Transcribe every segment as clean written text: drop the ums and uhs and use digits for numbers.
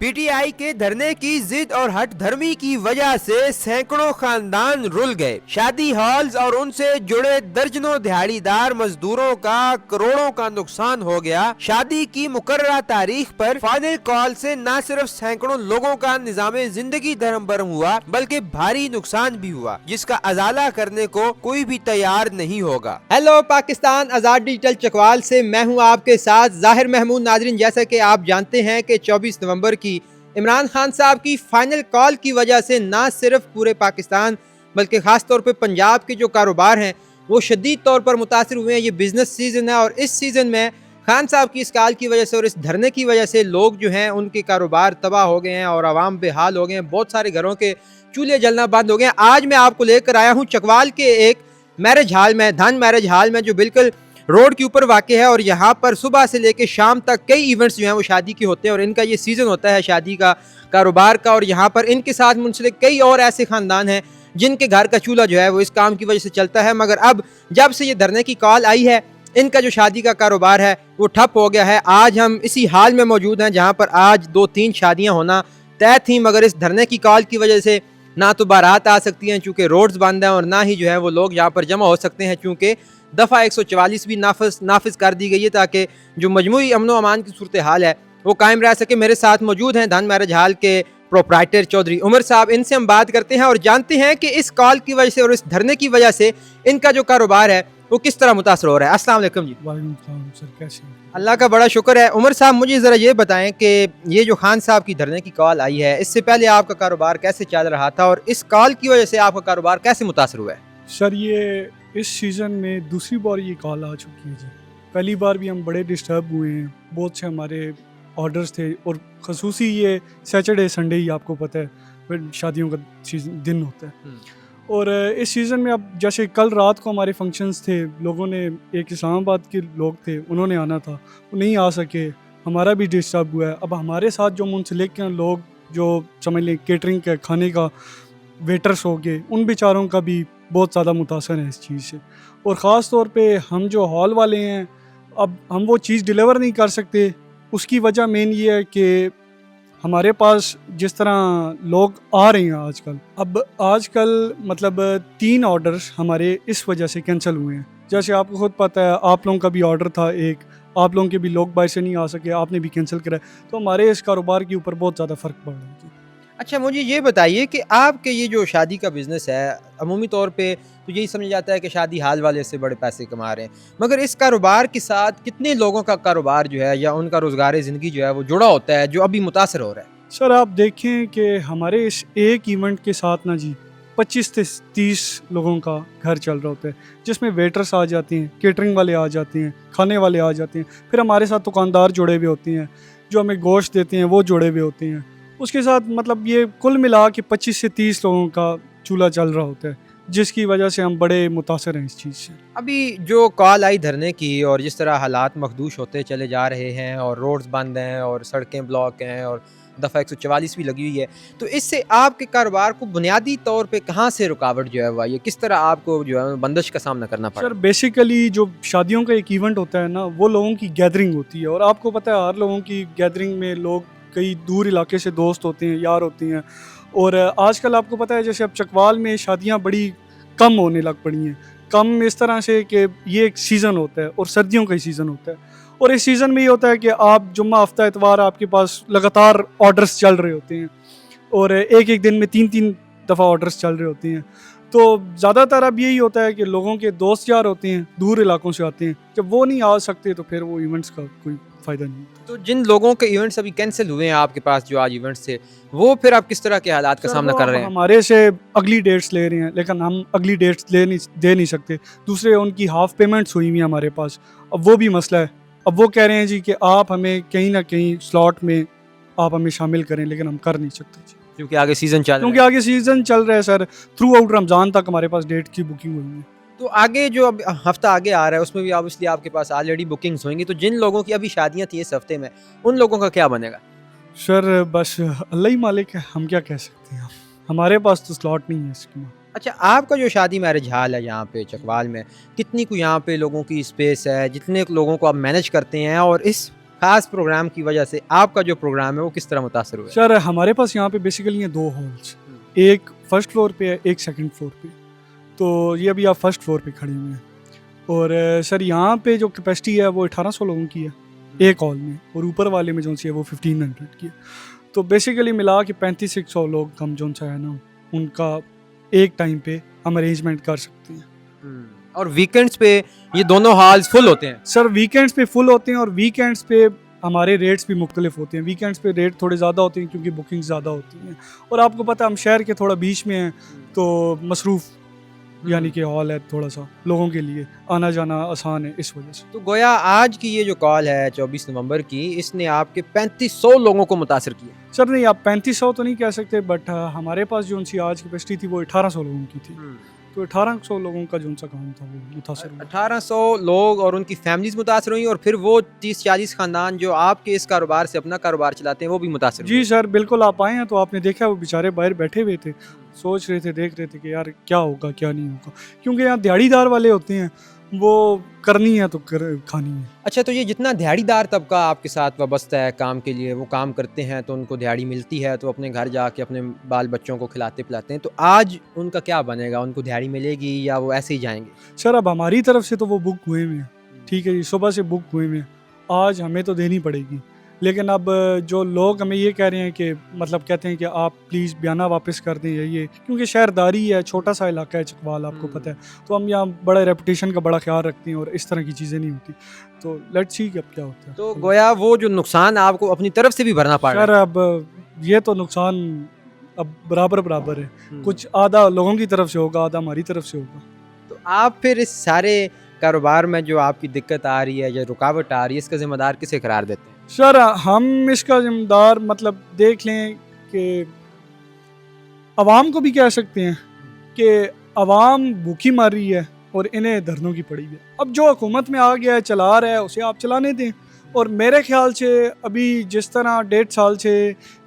PTI के धरने की जिद और हट धर्मी की वजह से सैकड़ों खानदान रुल गए। शादी हॉल्स और उनसे जुड़े दर्जनों दिहाड़ीदार मजदूरों का करोड़ों का नुकसान हो गया। शादी की मुकर्ररा तारीख पर फाइनल कॉल से न सिर्फ सैकड़ों लोगों का निजामे जिंदगी धर्म भरम हुआ बल्कि भारी नुकसान भी हुआ जिसका अजाला करने को कोई भी तैयार नहीं होगा। हेलो पाकिस्तान, आजाद डिजिटल चकवाल से मैं हूं आपके साथ जाहिर महमूद। नाजरीन, जैसा कि आप जानते हैं कि 24 नवंबर की इमरान खान साहब की फाइनल कॉल की वजह से ना सिर्फ पूरे पाकिस्तान बल्कि ख़ास तौर पे पंजाब के जो कारोबार हैं वो शदीद तौर पर मुतासिर हुए हैं। ये बिज़नेस सीज़न है और इस सीज़न में खान साहब की इस कॉल की वजह से और इस धरने की वजह से लोग जो हैं उनके कारोबार तबाह हो गए हैं और आवाम बेहाल हो गए हैं। बहुत सारे घरों के चूल्हे जलना बंद हो गए हैं। आज मैं आपको लेकर आया हूँ चकवाल के एक मैरिज हॉल में, धन मैरिज हॉल में, जो बिल्कुल रोड के ऊपर वाक़ है और यहाँ पर सुबह से लेकर शाम तक कई इवेंट्स जो हैं वो शादी के होते हैं और इनका ये सीज़न होता है शादी का, कारोबार का। और यहाँ पर इनके साथ मुंसलिक कई और ऐसे ख़ानदान हैं जिनके घर का चूल्हा जो है वो इस काम की वजह से चलता है, मगर अब जब से ये धरने की कॉल आई है इनका जो शादी का कारोबार है वो ठप हो गया है। आज हम इसी हाल में मौजूद हैं जहाँ पर आज 2-3 शादियाँ होना तय थी, मगर इस धरने की कॉल की वजह से ना तो बारात आ सकती हैं चूँकि रोड्स बंद हैं और ना ही जो है वो लोग यहाँ पर जमा हो सकते हैं चूँकि दफ़ा 144 भी नाफिज कर दी गई है ताकि जो मजमूई अमन व अमान की सूरत हाल है वो कायम रह सके। मेरे साथ मौजूद हैं धन मैरिज हॉल के प्रोप्राइटर चौधरी उमर साहब। इनसे हम बात करते हैं और जानते हैं कि इस कॉल की वजह से और इस धरने की वजह से इनका जो कारोबार है वो किस तरह मुतासर हो रहा है। अस्सलाम वालेकुम जी। वालेकुम सलाम सर, कैसे हैं? अल्लाह का बड़ा शुक्र है। उमर साहब, मुझे ज़रा ये बताएं कि ये जो खान साहब की धरने की कॉल आई है इससे पहले आपका कारोबार कैसे चल रहा था और इस कॉल की वजह से आपका कारोबार कैसे मुतासर हुआ है? सर, ये इस सीज़न में दूसरी बार ये कॉल आ चुकी है जी। पहली बार भी हम बड़े डिस्टर्ब हुए हैं, बहुत से हमारे ऑर्डर्स थे और ख़ुसूसी ये सैटरडे संडे ही आपको पता है फिर शादियों का दिन होता है। और इस सीज़न में अब जैसे कल रात को हमारे फंक्शंस थे, लोगों ने एक इस्लामाबाद के लोग थे उन्होंने आना था, वो नहीं आ सके, हमारा भी डिस्टर्ब हुआ है। अब हमारे साथ जो मुंसलिक हैं लोग, जो समझ लें केटरिंग का खाने का वेटर्स हो गए, उन बेचारों का भी बहुत ज़्यादा मुतासर है इस चीज़ से। और ख़ास तौर पे हम जो हॉल वाले हैं अब हम वो चीज़ डिलीवर नहीं कर सकते। उसकी वजह मेन ये है कि हमारे पास जिस तरह लोग आ रहे हैं आजकल मतलब 3 ऑर्डर्स हमारे इस वजह से कैंसिल हुए हैं। जैसे आपको खुद पता है, आप लोगों का भी ऑर्डर था एक, आप लोगों के भी लोग बाहर से नहीं आ सके, आपने भी कैंसिल करा, तो हमारे इस कारोबार के ऊपर बहुत ज़्यादा फ़र्क पड़ रहा है। अच्छा, मुझे ये बताइए कि आपके ये जो शादी का बिज़नेस है अमूमी तौर पे तो यही समझा जाता है कि शादी हाल वाले से बड़े पैसे कमा रहे हैं, मगर इस कारोबार के साथ कितने लोगों का कारोबार जो है या उनका रोज़गार ज़िंदगी जो है वो जुड़ा होता है जो अभी मुतासर हो रहा है? सर, आप देखें कि हमारे इस एक इवेंट के साथ ना जी 25 से 30 लोगों का घर चल रहा होता है, जिसमें वेटर्स आ जाते हैं, केटरिंग वाले आ जाते हैं, खाने वाले आ जाते हैं, फिर हमारे साथ दुकानदार जुड़े हुए होते हैं, जो हमें गोश्त देते हैं वो जुड़े हुए होते हैं। उसके साथ मतलब ये कुल मिला के 25 से 30 लोगों का चूल्हा चल रहा होता है, जिसकी वजह से हम बड़े मुतासर हैं इस चीज़ से। अभी जो कॉल आई धरने की और जिस तरह हालात मखदूश होते चले जा रहे हैं और रोड्स बंद हैं और सड़कें ब्लॉक हैं और दफ़ा 144 भी लगी हुई है, तो इससे आपके कारोबार को बुनियादी तौर पे कहाँ से रुकावट जो है वो ये किस तरह आपको जो है बंदिश का सामना करना पड़ा? सर, बेसिकली जो शादियों का एक इवेंट होता है ना, वो लोगों की गैदरिंग होती है और आपको पता है हर लोगों की गैदरिंग में लोग कई दूर इलाके से दोस्त होते हैं, यार होती हैं। और आजकल आपको पता है जैसे अब चकवाल में शादियां बड़ी कम होने लग पड़ी हैं। कम इस तरह से कि ये एक सीज़न होता है और सर्दियों का ही सीज़न होता है और इस सीज़न में ये होता है कि आप जुम्मा हफ्ता इतवार आपके पास लगातार ऑर्डर्स चल रहे होते हैं और एक दिन में 3-3 दफ़ा ऑर्डर्स चल रहे होते हैं। तो ज़्यादातर अब यही होता है कि लोगों के दोस्त यार होते हैं, दूर इलाकों से आते हैं, जब वो नहीं आ सकते तो फिर वो इवेंट्स का कोई फ़ायदा नहीं होता। तो जिन लोगों के इवेंट्स अभी कैंसिल हुए हैं आपके पास जो आज इवेंट्स थे, वो फिर आप किस तरह के हालात का सामना कर रहे हैं? हमारे से अगली डेट्स ले रहे हैं, लेकिन हम अगली डेट्स दे नहीं सकते। दूसरे उनकी हाफ पेमेंट्स हुई हुई हैं हमारे पास, अब वो भी मसला है। अब वो कह रहे हैं जी कि आप हमें कहीं ना कहीं स्लॉट में आप हमें शामिल करें, लेकिन हम कर नहीं सकते जी, क्योंकि आगे सीज़न चल रहा है सर। थ्रू आउट रमज़ान तक हमारे पास डेट की बुकिंग हुई है। तो आगे जो अब हफ्ता आगे आ रहा है उसमें भी ऑब्वियसली आपके पास ऑलरेडी बुकिंग्स होंगी, तो जिन लोगों की अभी शादियां थी इस हफ्ते में उन लोगों का क्या बनेगा? सर, बस अल्लाह ही मालिक है, हम क्या कह सकते हैं, हमारे पास तो स्लॉट नहीं है इसकी। अच्छा, आपका जो शादी मैरिज हॉल है यहाँ पे चकवाल में, कितनी को यहाँ पे लोगों की स्पेस है, जितने लोगों को आप मैनेज करते हैं और इस खास प्रोग्राम की वजह से आपका जो प्रोग्राम है वो किस तरह मुतासर हुआ है? सर हमारे पास यहाँ पे बेसिकली हैं 2 हॉल्स, एक फर्स्ट फ्लोर पे है, एक सेकंड फ्लोर पे। तो ये अभी आप फर्स्ट फ्लोर पे खड़े हुए हैं और सर यहाँ पे जो कैपेसिटी है वो 1800 लोगों की है एक हॉल में, और ऊपर वाले में जो सी है वो 1500 की है। तो बेसिकली मिला के 3500 लोग हम जो सा है ना उनका एक टाइम पे हम अरेंजमेंट कर सकते हैं। और वीकेंड्स पे ये दोनों हॉल्स फुल होते हैं? सर वीकेंड्स पे फुल होते हैं और वीकेंड्स पे हमारे रेट्स भी मुख्तलिफ होते हैं। वीकेंड्स पे रेट थोड़े ज़्यादा होते हैं क्योंकि बुकिंग ज़्यादा होती हैं, और आपको पता है हम शहर के थोड़ा बीच में हैं तो मसरूफ़ यानी कि हॉल है, थोड़ा सा लोगों के लिए आना जाना आसान है इस वजह से। तो गोया आज की ये जो कॉल है 24 नवंबर की, इसने आपके 3500 लोगों को मुतासर किया। सर नहीं, आप 3500 तो नहीं कह सकते, बट हमारे पास जो उनकी आज कैपेसिटी थी वो 1800 लोगों की थी, तो 1800 लोगों का जो उनका काम था वो मुतासर हुआ। 1800 लोग और उनकी फैमिलीज मुतासर हुई, और फिर वो 30-40 खानदान जो आपके इस कारोबार से अपना कारोबार चलाते हैं वो भी मुतासर जी सर बिल्कुल, आप आए हैं तो आपने देखा वो बेचारे बाहर बैठे हुए थे, सोच रहे थे, देख रहे थे कि यार क्या होगा क्या नहीं होगा, क्योंकि यहाँ दिहाड़ीदार वाले होते हैं, वो करनी है तो खानी है। अच्छा, तो ये जितना दिहाड़ीदार तबका आपके साथ वाबस्ता है काम के लिए, वो काम करते हैं तो उनको दिहाड़ी मिलती है, तो अपने घर जाके अपने बाल बच्चों को खिलाते पिलाते हैं, तो आज उनका क्या बनेगा? उनको दिहाड़ी मिलेगी या वो ऐसे ही जाएंगे? सर अब हमारी तरफ से तो वो बुक हुए हुए हैं, ठीक है जी, सुबह से बुक हुए हुए हैं, आज हमें तो देनी पड़ेगी। लेकिन अब जो लोग हमें ये कह रहे हैं कि मतलब कहते हैं कि आप प्लीज़ बयाना वापस कर दें ये, क्योंकि शहरदारी है, छोटा सा इलाका है चकवाल, आपको पता है, तो हम यहाँ बड़ा रेपुटेशन का बड़ा ख्याल रखते हैं और इस तरह की चीज़ें नहीं होती, तो लेट्स सी अब क्या होता है। तो गोया वो जो नुकसान आपको अपनी तरफ से भी भरना पड़ रहा सर अब ये तो नुकसान अब बराबर है, कुछ आधा लोगों की तरफ से होगा, आधा हमारी तरफ से होगा। तो आप फिर इस सारे कारोबार में जो आपकी दिक्कत आ रही है या रुकावट आ रही है, इसका जिम्मेदार किसे करार देते हैं? सर हम इसका जिम्मेदार मतलब देख लें कि अवाम को भी कह सकते हैं कि अवाम भूखी मर रही है और इन्हें धरनों की पड़ी है। अब जो हुकूमत में आ गया है, चला रहा है, उसे आप चलाने दें। और मेरे ख्याल से अभी जिस तरह 1.5 साल से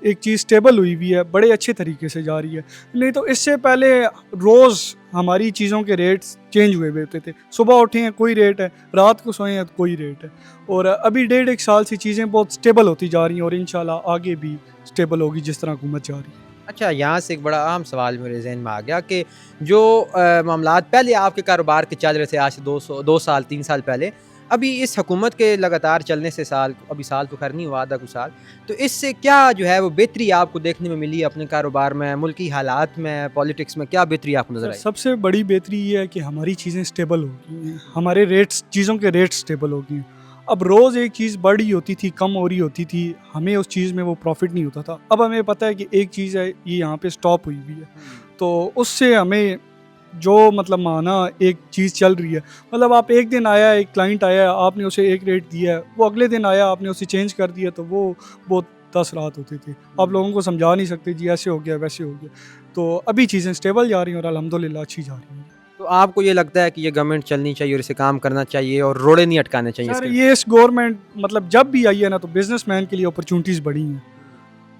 एक चीज़ स्टेबल हुई हुई है, बड़े अच्छे तरीके से जा रही है, नहीं तो इससे पहले रोज़ हमारी चीज़ों के रेट्स चेंज हुए होते थे, सुबह उठे हैं कोई रेट है, रात को सोए हैं तो कोई रेट है, और अभी 1.5 साल से चीज़ें बहुत स्टेबल होती जा रही हैं और इंशाल्लाह आगे भी स्टेबल होगी जिस तरह हुकूमत जा रही है। अच्छा, यहाँ से एक बड़ा अहम सवाल मेरे जहन में आ गया कि जो मामलात पहले आपके कारोबार के चल रहे थे आज से 2 साल 3 साल पहले, अभी इस हुकूमत के लगातार चलने से अभी साल तो खैर नहीं हुआ, आधा कुछ साल, तो इससे क्या जो है वो बेहतरी आपको देखने में मिली अपने कारोबार में, मुल्की हालात में, पॉलिटिक्स में क्या बेहतरी आपको नजर आई? सबसे बड़ी बेहतरी ये है कि हमारी चीज़ें स्टेबल हो गई हैं, हमारे रेट्स, चीज़ों के रेट्स स्टेबल हो गए हैं। अब रोज़ एक चीज़ बढ़ रही होती थी, कम हो रही होती थी, हमें उस चीज़ में वो प्रॉफिट नहीं होता था। अब हमें पता है कि एक चीज़ है ये यहाँ पे स्टॉप हुई हुई है, तो उससे हमें जो मतलब माना एक चीज़ चल रही है, मतलब आप एक दिन आया, एक क्लाइंट आया, आपने उसे एक रेट दिया है, वो अगले दिन आया आपने उसे चेंज कर दिया, तो वो बहुत तसरात होते थे। आप लोगों को समझा नहीं सकते जी ऐसे हो गया वैसे हो गया। तो अभी चीज़ें स्टेबल जा रही हैं और अल्हम्दुलिल्लाह अच्छी जा रही हैं। तो आपको ये लगता है कि ये गवर्नमेंट चलनी चाहिए और इसे काम करना चाहिए और रोड़े नहीं अटकाने चाहिए सर इसके? ये इस गवर्नमेंट मतलब जब भी आई है ना, तो बिजनेसमैन के लिए अपॉर्चुनिटीज़ बढ़ी हैं,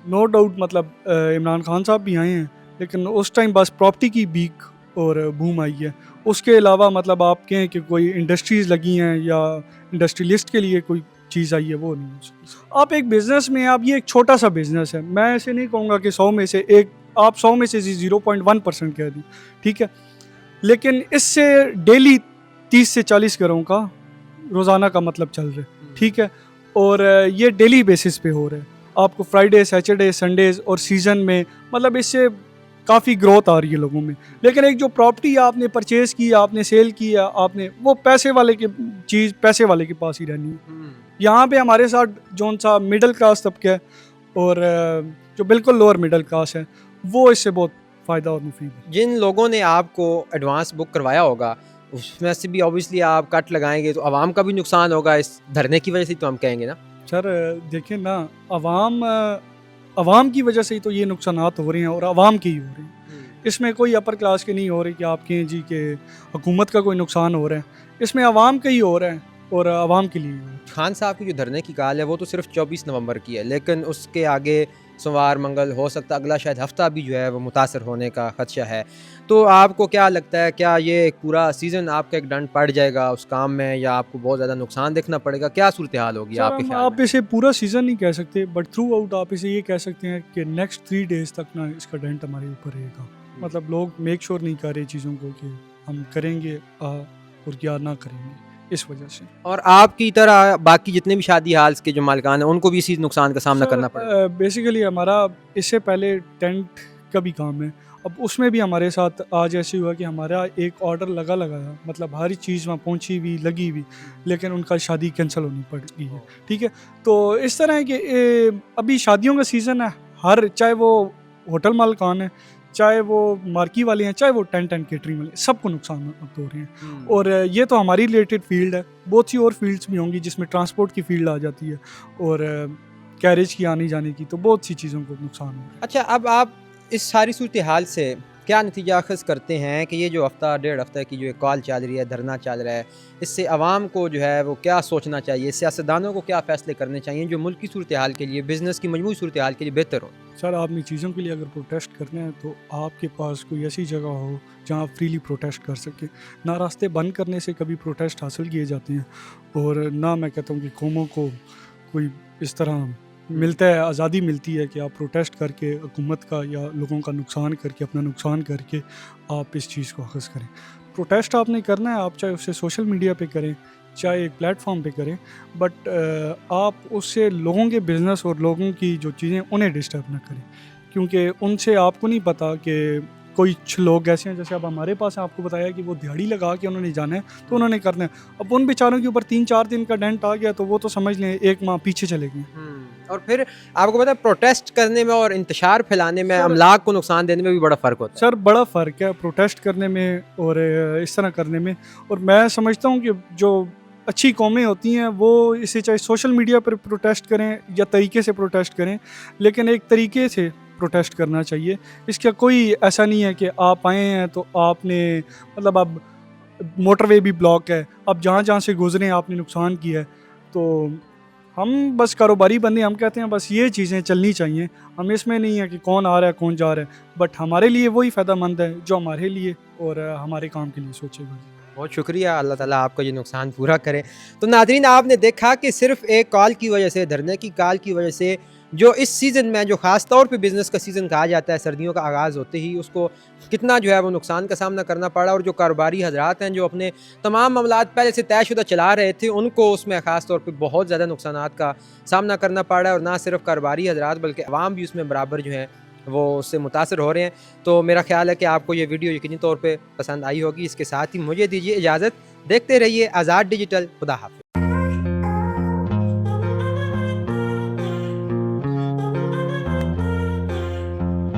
नो डाउट। मतलब इमरान खान साहब भी आए हैं, लेकिन उस टाइम बस प्रॉपर्टी की बीक और बूम आई है। उसके अलावा मतलब आप कहें कि कोई इंडस्ट्रीज़ लगी हैं या इंडस्ट्रियलिस्ट के लिए कोई चीज़ आई है, वो नहीं हो सकती। आप एक बिज़नेस में, आप ये एक छोटा सा बिज़नेस है, मैं ऐसे नहीं कहूँगा कि 100 में से एक, आप 100 में से 0.1% कह दी, ठीक है, लेकिन इससे डेली 30 से 40 घरों का रोज़ाना का मतलब चल रहा है, ठीक है, और ये डेली बेसिस पे हो रहा है। आपको फ्राइडे, सैटरडे, संडेज़ और सीज़न में मतलब इससे काफ़ी ग्रोथ आ रही है लोगों में। लेकिन एक जो प्रॉपर्टी आपने परचेज़ की, आपने सेल किया, आपने वो पैसे वाले के चीज़ पैसे वाले के पास ही रहनी है। यहाँ पे हमारे साथ जौन सा मिडिल क्लास तबका है और जो बिल्कुल लोअर मिडिल क्लास है, वो इससे बहुत फ़ायदा और मुफीद है। जिन लोगों ने आपको एडवांस बुक करवाया होगा, उसमें से भी ऑब्वियसली आप कट लगाएंगे, तो आवाम का भी नुकसान होगा इस धरने की वजह से, तो हम कहेंगे ना। सर देखिए ना, अवाम की वजह से ही तो ये नुकसानात हो रहे हैं और अवाम के ही हो रहे हैं। इसमें कोई अपर क्लास के नहीं हो रहे कि आप कहें जी कि हुकूमत का कोई नुकसान हो रहा है, इसमें अवाम का ही हो रहा है और अवाम के लिए। खान साहब की जो धरने की कॉल है वो तो सिर्फ 24 नवंबर की है, लेकिन उसके आगे सोमवार मंगल हो सकता है अगला शायद हफ्ता भी जो है वो मुतासर होने का खदशा है। तो आपको क्या लगता है, क्या ये पूरा सीज़न आपका एक डंड पड़ जाएगा उस काम में, या आपको बहुत ज़्यादा नुकसान देखना पड़ेगा? क्या सूरत हाल होगी सर, आपके ख्याल आप में? इसे पूरा सीज़न नहीं कह सकते, बट थ्रू आउट आप इसे ये कह सकते हैं कि नेक्स्ट 3 डेज़ तक ना इसका डेंट हमारे ऊपर रहेगा। मतलब लोग मेक श्योर नहीं कर रहे चीज़ों को कि हम करेंगे और क्या ना करेंगे, इस वजह से। और आपकी तरह बाकी जितने भी शादी हाल्स के जो मालिकान हैं उनको भी इसी नुकसान का सामना करना पड़ेगा? बेसिकली हमारा इससे पहले टेंट का भी काम है। अब उसमें भी हमारे साथ आज ऐसे हुआ कि हमारा एक ऑर्डर लगाया, मतलब हर चीज़ वहाँ पहुँची हुई लगी हुई, लेकिन उनका शादी कैंसिल होनी पड़ गई है। ठीक है, तो इस तरह है कि अभी शादियों का सीज़न है, हर चाहे वो होटल मालिकान है, चाहे वो मार्की वाले हैं, चाहे वो टेंट एंड केटरिंग वाले, सबको नुकसान अब हो रहे हैं। और ये तो हमारी रिलेटेड फील्ड है, बहुत सी और फील्ड्स भी होंगी जिसमें ट्रांसपोर्ट की फील्ड आ जाती है और कैरेज की आने जाने की, तो बहुत सी चीज़ों को नुकसान हो रहा है। अच्छा, अब आप इस सारी सूरत हाल से क्या नतीजा अखज़ करते हैं कि ये जो हफ़्ता 1.5 हफ़्ते की जो एक कॉल चल रही है, धरना चल रहा है, इससे आवाम को जो है वो क्या सोचना चाहिए, सियासतदानों को क्या फ़ैसले करने चाहिए जो मुल्क की सूरत हाल के लिए, बिज़नेस की मजमूई सूरत हाल के लिए बेहतर हो? सर, आपने चीज़ों के लिए अगर प्रोटेस्ट करना है तो आपके पास कोई ऐसी जगह हो जहाँ आप फ्रीली प्रोटेस्ट कर सकें। ना रास्ते बंद करने से कभी प्रोटेस्ट हासिल किए जाते हैं, और ना मैं कहता हूँ कि कौमों को कोई इस तरह मिलता है, आज़ादी मिलती है कि आप प्रोटेस्ट करके हुकूमत का या लोगों का नुकसान करके, अपना नुकसान करके आप इस चीज़ को अखज़ करें। प्रोटेस्ट आपने करना है, आप चाहे उसे सोशल मीडिया पे करें, चाहे एक प्लेटफॉर्म पे करें, बट आप उससे लोगों के बिज़नेस और लोगों की जो चीज़ें उन्हें डिस्टर्ब ना करें, क्योंकि उनसे आपको नहीं पता कि कुछ लोग ऐसे हैं, जैसे अब हमारे पास है, आपको बताया कि वो दिहाड़ी लगा के उन्होंने जाना है तो उन्होंने करना है। अब उन बेचारों के ऊपर 3-4 दिन का डेंट आ गया तो वो तो समझ लें 1 माह पीछे चले गए। और फिर आपको पता है प्रोटेस्ट करने में और इंतशार फैलाने में, अमलाक को नुकसान देने में भी बड़ा फ़र्क होता है। सर, बड़ा फ़र्क है प्रोटेस्ट करने में और इस तरह करने में। और मैं समझता हूँ कि जो अच्छी कौमें होती हैं वो इसे चाहे सोशल मीडिया पर प्रोटेस्ट करें या तरीके से प्रोटेस्ट करें, लेकिन एक तरीके से प्रोटेस्ट करना चाहिए। इसका कोई ऐसा नहीं है कि आप आए हैं तो आपने, मतलब अब मोटरवे भी ब्लॉक है, अब जहाँ जहाँ से गुजरे आपने नुकसान किया है, तो हम बस कारोबारी बंदे, हम कहते हैं बस ये चीज़ें चलनी चाहिए। हम इसमें नहीं है कि कौन आ रहा है कौन जा रहा है, बट हमारे लिए वही फ़ायदेमंद है जो हमारे लिए और हमारे काम के लिए सोचेगा। बहुत शुक्रिया, अल्लाह ताला आपका ये नुकसान पूरा करे। तो नाज़रीन, आपने देखा कि सिर्फ एक कॉल की वजह से, धरने की कॉल की वजह से, जो इस सीज़न में जो ख़ास तौर पे बिज़नेस का सीज़न कहा जाता है, सर्दियों का आगाज़ होते ही उसको कितना जो है वो नुकसान का सामना करना पड़ा, और जो कारोबारी हजरात हैं जो अपने तमाम मामलात पहले से तयशुदा चला रहे थे, उनको उसमें ख़ास तौर पे बहुत ज़्यादा नुकसानात का सामना करना पड़ा है। और ना सिर्फ कारोबारी हजरात बल्कि अवाम भी उसमें बराबर जो हैं वो उससे मुतासर हो रहे हैं। तो मेरा ख्याल है कि आपको ये वीडियो यकीनी तौर पे पसंद आई होगी। इसके साथ ही मुझे दीजिए इजाज़त, देखते रहिए आज़ाद डिजिटल। खुदा हाफ़िज़।